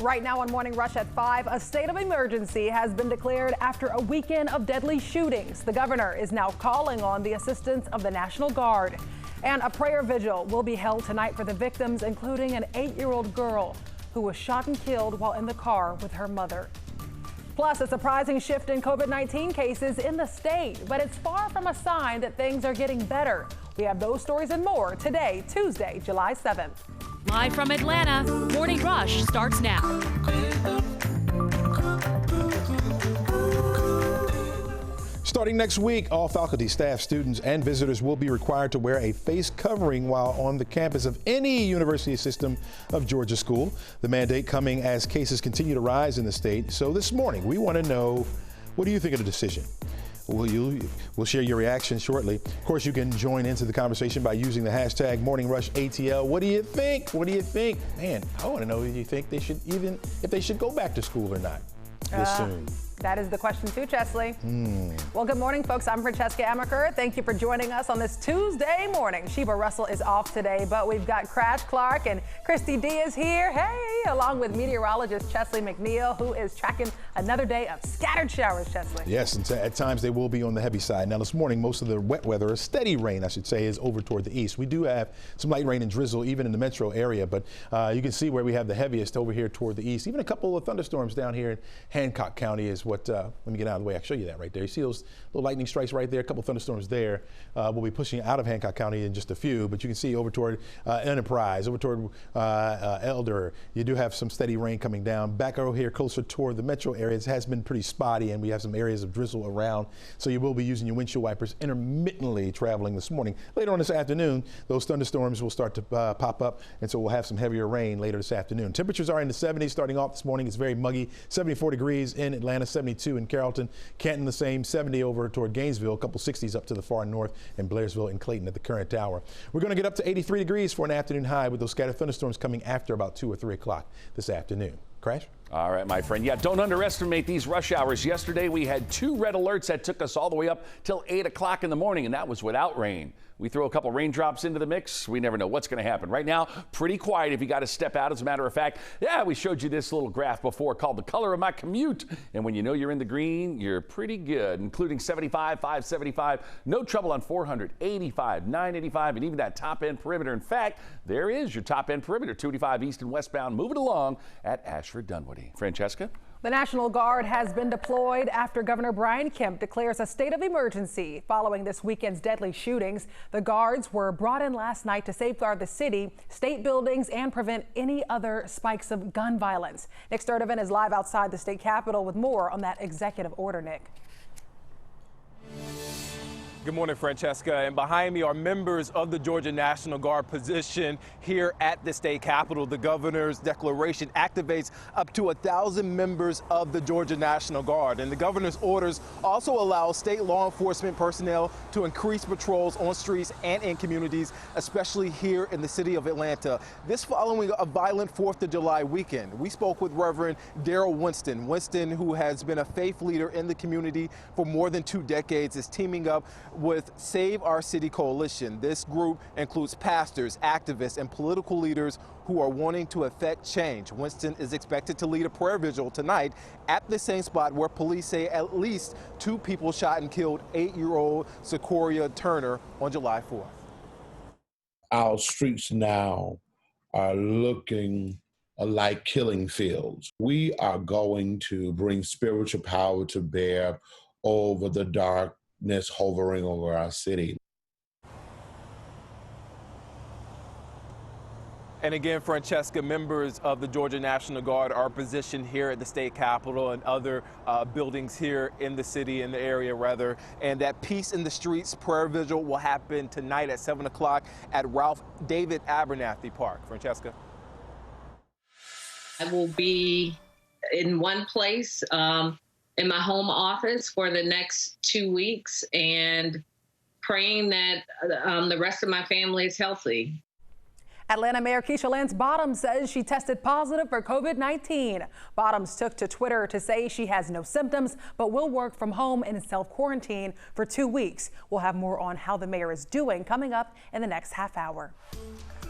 Right now on Morning Rush at 5, a state of emergency has been declared after a weekend of deadly shootings. The governor is now calling on the assistance of the National Guard. And a prayer vigil will be held tonight for the victims, including an 8-year-old girl who was shot and killed while in the car with her mother. Plus, a surprising shift in COVID-19 cases in the state, but it's far from a sign that things are getting better. We have those stories and more today, Tuesday, July 7th. Live from Atlanta, Morning Rush starts now. Starting next week, all faculty, staff, students, and visitors will be required to wear a face covering while on the campus of any University System of Georgia school. The mandate coming as cases continue to rise in the state. So this morning, we want to know, what do you think of the decision? We'll share your reaction shortly. Of course, you can join into the conversation by using the hashtag MorningRushATL. What do you think? What do you think? Man, I want to know if you think they should if they should go back to school or not this soon. That is the question too, Chesley. Well, good morning, folks. I'm Francesca Amaker. Thank you for joining us on this Tuesday morning. Sheba Russell is off today, but we've got Crash Clark and Christy D is here. Hey, along with meteorologist Chesley McNeil, who is tracking another day of scattered showers, Chesley. Yes, and at times they will be on the heavy side. Now, this morning, most of the wet weather, or steady rain, I should say, is over toward the east. We do have some light rain and drizzle even in the metro area, but you can see where we have the heaviest over here toward the east. Even a couple of thunderstorms down here in Hancock County is what, let me get out of the way. I'll show you that right there. You see those little lightning strikes right there? A couple thunderstorms there. We'll be pushing out of Hancock County in just a few, but you can see over toward Enterprise, over toward Elder. You do have some steady rain coming down. Back over here closer toward the metro areas has been pretty spotty, and we have some areas of drizzle around. So you will be using your windshield wipers intermittently traveling this morning. Later on this afternoon, those thunderstorms will start to pop up, and so we'll have some heavier rain later this afternoon. Temperatures are in the 70s starting off this morning. It's very muggy. 74 degrees in Atlanta, 72 in Carrollton, Canton the same, 70 over toward Gainesville, a couple 60s up to the far north, and Blairsville and Clayton at the current hour. We're going to get up to 83 degrees for an afternoon high with those scattered thunderstorms coming after about 2 or 3 o'clock this afternoon. Crash? All right, my friend. Yeah, don't underestimate these rush hours. Yesterday, we had 2 red alerts that took us all the way up till 8 o'clock in the morning, and that was without rain. We throw a couple raindrops into the mix. We never know what's going to happen. Right now, pretty quiet if you got to step out. As a matter of fact, yeah, we showed you this little graph before called the color of my commute. And when you know you're in the green, you're pretty good, including 75, 575. No trouble on 400, 85, 985, and even that top end perimeter. In fact, there is your top end perimeter, 285 east and westbound, moving along at Ashford Dunwoody. Francesca? The National Guard has been deployed after Governor Brian Kemp declares a state of emergency following this weekend's deadly shootings. The guards were brought in last night to safeguard the city, state buildings, and prevent any other spikes of gun violence. Nick Sturdivant is live outside the state capitol with more on that executive order, Nick. Good morning, Francesca. And behind me are members of the Georgia National Guard positioned here at the state capitol. The governor's declaration activates up to 1,000 members of the Georgia National Guard. And the governor's orders also allow state law enforcement personnel to increase patrols on streets and in communities, especially here in the city of Atlanta. This following a violent 4th of July weekend. We spoke with Reverend Daryl Winston, who has been a faith leader in the community for more than 2 decades, is teaming up with Save Our City Coalition. This group includes pastors, activists, and political leaders who are wanting to effect change. Winston is expected to lead a prayer vigil tonight at the same spot where police say at least 2 people shot and killed 8-year-old Sequoia Turner on July 4th. Our streets now are looking like killing fields. We are going to bring spiritual power to bear over the darkness hovering over our city. And again, Francesca, members of the Georgia National Guard are positioned here at the state capitol and other buildings here in the city, in the area rather. And that Peace in the Streets prayer vigil will happen tonight at 7 o'clock at Ralph David Abernathy Park. Francesca? I will be in one place in my home office for the next 2 weeks and praying that the rest of my family is healthy. Atlanta Mayor Keisha Lance Bottoms says she tested positive for COVID-19. Bottoms took to Twitter to say she has no symptoms, but will work from home in self-quarantine for 2 weeks. We'll have more on how the mayor is doing coming up in the next half hour.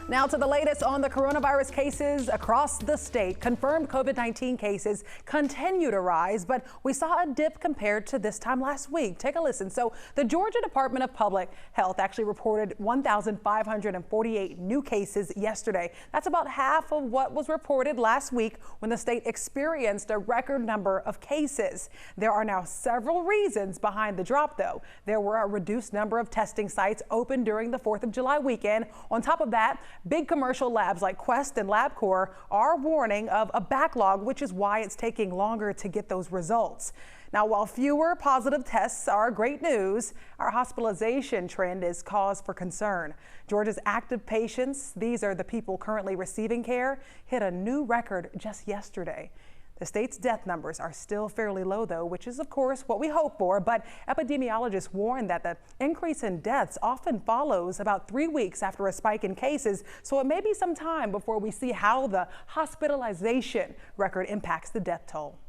Now to the latest on the coronavirus cases across the state. Confirmed COVID-19 cases continue to rise, but we saw a dip compared to this time last week. Take a listen. So the Georgia Department of Public Health actually reported 1,548 new cases yesterday. That's about half of what was reported last week when the state experienced a record number of cases. There are now several reasons behind the drop, though. There were a reduced number of testing sites open during the 4th of July weekend. On top of that, big commercial labs like Quest and LabCorp are warning of a backlog, which is why it's taking longer to get those results. Now, while fewer positive tests are great news, our hospitalization trend is cause for concern. Georgia's active patients, these are the people currently receiving care, hit a new record just yesterday. The state's death numbers are still fairly low, though, which is, of course, what we hope for. But epidemiologists warn that the increase in deaths often follows about 3 weeks after a spike in cases. So it may be some time before we see how the hospitalization record impacts the death toll.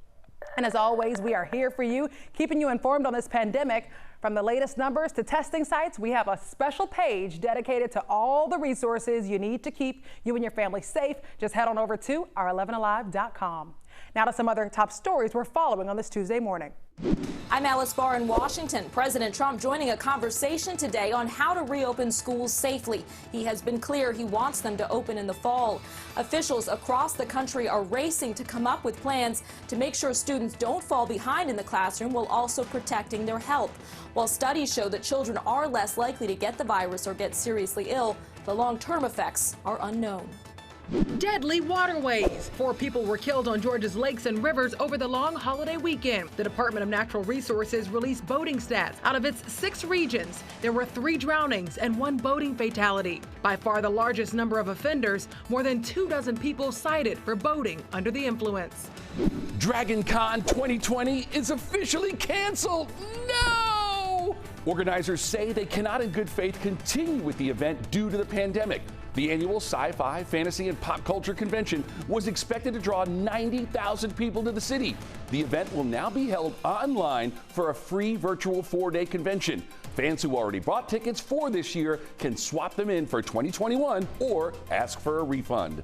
And as always, we are here for you, keeping you informed on this pandemic. From the latest numbers to testing sites, we have a special page dedicated to all the resources you need to keep you and your family safe. Just head on over to our11alive.com. Now to some other top stories we're following on this Tuesday morning. I'm Alice Barr in Washington. President Trump joining a conversation today on how to reopen schools safely. He has been clear he wants them to open in the fall. Officials across the country are racing to come up with plans to make sure students don't fall behind in the classroom while also protecting their health. While studies show that children are less likely to get the virus or get seriously ill, the long-term effects are unknown. Deadly waterways. 4 people were killed on Georgia's lakes and rivers over the long holiday weekend. The Department of Natural Resources released boating stats. Out of its 6 regions, there were 3 drownings and 1 boating fatality. By far the largest number of offenders, more than 24 people cited for boating under the influence. DragonCon 2020 is officially canceled. No! Organizers say they cannot in good faith continue with the event due to the pandemic. The annual sci-fi, fantasy, and pop culture convention was expected to draw 90,000 people to the city. The event will now be held online for a free virtual 4-day convention. Fans who already bought tickets for this year can swap them in for 2021 or ask for a refund.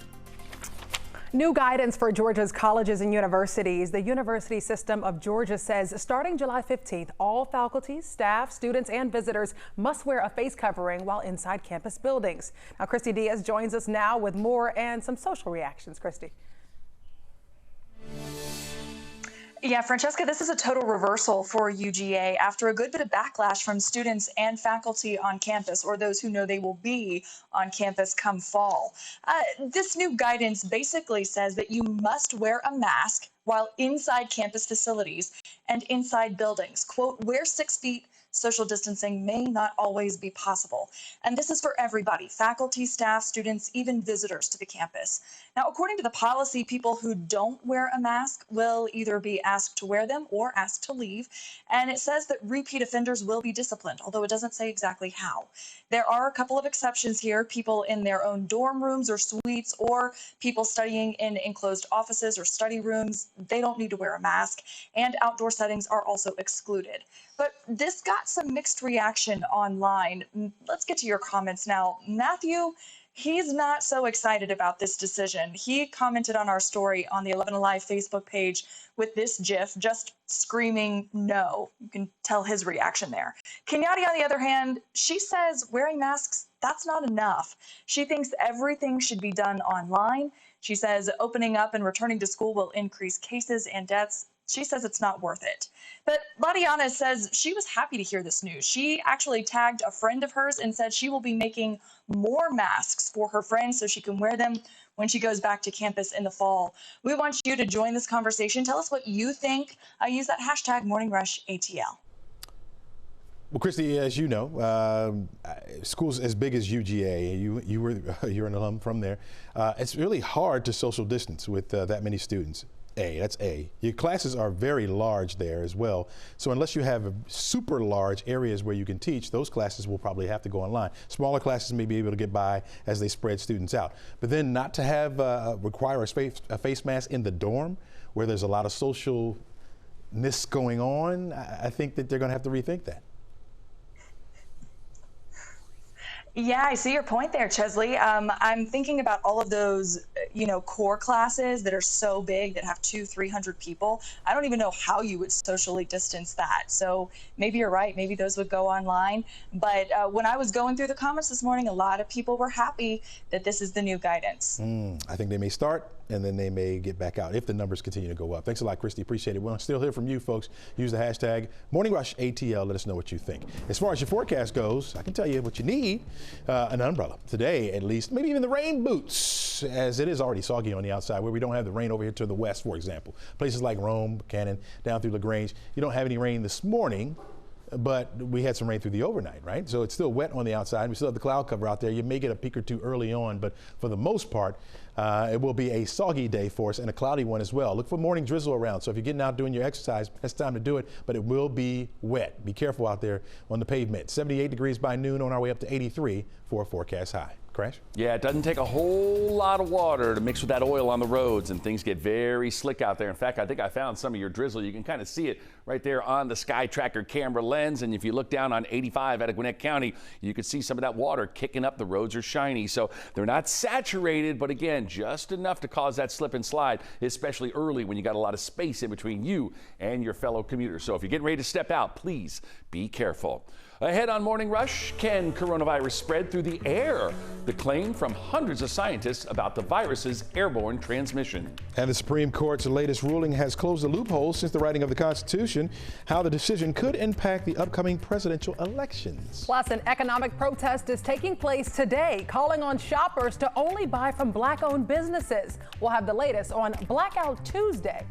New guidance for Georgia's colleges and universities. The University System of Georgia says starting July 15th, all faculty, staff, students, and visitors must wear a face covering while inside campus buildings. Now, Christy Diaz joins us now with more and some social reactions. Christy. Yeah, Francesca, this is a total reversal for UGA after a good bit of backlash from students and faculty on campus, or those who know they will be on campus come fall. This new guidance basically says that you must wear a mask while inside campus facilities and inside buildings. Quote, wear 6 feet. Social distancing may not always be possible. And this is for everybody, faculty, staff, students, even visitors to the campus. Now, according to the policy, people who don't wear a mask will either be asked to wear them or asked to leave. And it says that repeat offenders will be disciplined, although it doesn't say exactly how. There are a couple of exceptions here. People in their own dorm rooms or suites, or people studying in enclosed offices or study rooms, they don't need to wear a mask. And outdoor settings are also excluded. But this got some mixed reaction online. Let's get to your comments now. Matthew, he's not so excited about this decision. He commented on our story on the 11 Alive Facebook page with this GIF, just screaming no. You can tell his reaction there. Kenyatte, on the other hand, she says wearing masks, that's not enough. She thinks everything should be done online. She says opening up and returning to school will increase cases and deaths. She says it's not worth it. But Latiana says she was happy to hear this news. She actually tagged a friend of hers and said she will be making more masks for her friends so she can wear them when she goes back to campus in the fall. We want you to join this conversation. Tell us what you think. Use that hashtag MorningRushATL. Well, Christy, as you know, schools as big as UGA, you're an alum from there. It's really hard to social distance with that many students. That's A. Your classes are very large there as well. So unless you have super large areas where you can teach, those classes will probably have to go online. Smaller classes may be able to get by as they spread students out. But then not to have require a face mask in the dorm where there's a lot of socialness going on, I think that they're going to have to rethink that. Yeah, I see your point there, Chesley. I'm thinking about all of those, core classes that are so big that have 200-300 people. I don't even know how you would socially distance that. So maybe you're right. Maybe those would go online. But when I was going through the comments this morning, a lot of people were happy that this is the new guidance. I think they may start and then they may get back out if the numbers continue to go up. Thanks a lot, Christy. Appreciate it. We'll still hear from you folks. Use the hashtag #MorningRushATL. Let us know what you think. As far as your forecast goes, I can tell you what you need. An umbrella today, at least, maybe even the rain boots, as it is already soggy on the outside where we don't have the rain over here to the west, for example. Places like Rome, Buchanan, down through LaGrange, you don't have any rain this morning, but we had some rain through the overnight, right? So it's still wet on the outside. We still have the cloud cover out there. You may get a peek or two early on, but for the most part, it will be a soggy day for us and a cloudy one as well. Look for morning drizzle around. So if you're getting out doing your exercise, that's time to do it, but it will be wet. Be careful out there on the pavement. 78 degrees by noon, on our way up to 83 for a forecast high. Crash? Yeah, it doesn't take a whole lot of water to mix with that oil on the roads, and things get very slick out there. In fact, I think I found some of your drizzle. You can kind of see it right there on the Sky Tracker camera lens, and if you look down on 85 out of Gwinnett County, you can see some of that water kicking up. The roads are shiny, so they're not saturated, but again, just enough to cause that slip and slide, especially early when you got a lot of space in between you and your fellow commuters. So if you're getting ready to step out, please be careful. Ahead on Morning Rush, can coronavirus spread through the air? The claim from hundreds of scientists about the virus's airborne transmission. And the Supreme Court's latest ruling has closed the loophole since the writing of the Constitution, how the decision could impact the upcoming presidential elections. Plus, an economic protest is taking place today, calling on shoppers to only buy from Black-owned businesses. We'll have the latest on Blackout Tuesday.